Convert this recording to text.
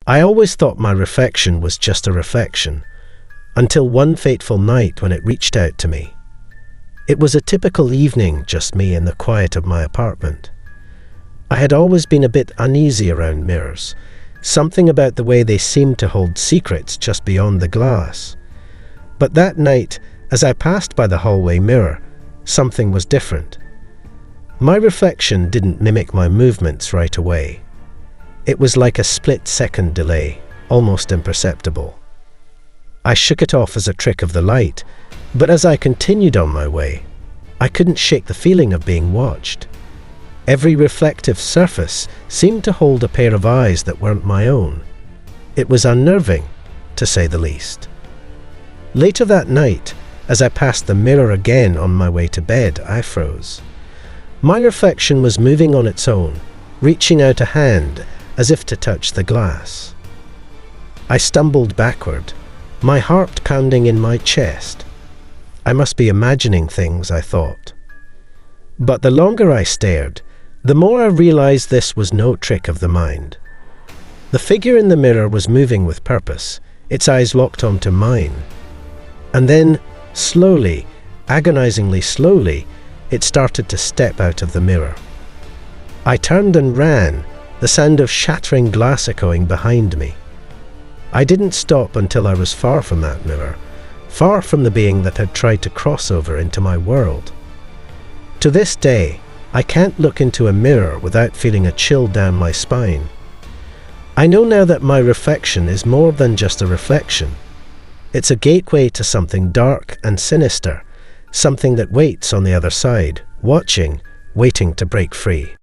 I always thought my reflection was just a reflection, until one fateful night when it reached out to me. It was a typical evening, just me in the quiet of my apartment. I had always been a bit uneasy around mirrors, something about the way they seemed to hold secrets just beyond the glass. But that night, as I passed by the hallway mirror, something was different. My reflection didn't mimic my movements right away. It was like a split-second delay, almost imperceptible. I shook it off as a trick of the light, but as I continued on my way, I couldn't shake the feeling of being watched. Every reflective surface seemed to hold a pair of eyes that weren't my own. It was unnerving, to say the least. Later that night, as I passed the mirror again on my way to bed, I froze. My reflection was moving on its own, reaching out a hand as if to touch the glass. I stumbled backward, my heart pounding in my chest. I must be imagining things, I thought. But the longer I stared, the more I realized this was no trick of the mind. The figure in the mirror was moving with purpose, its eyes locked onto mine. And then, slowly, agonizingly slowly, it started to step out of the mirror. I turned and ran, the sound of shattering glass echoing behind me. I didn't stop until I was far from that mirror, far from the being that had tried to cross over into my world. To this day, I can't look into a mirror without feeling a chill down my spine. I know now that my reflection is more than just a reflection. It's a gateway to something dark and sinister, something that waits on the other side, watching, waiting to break free.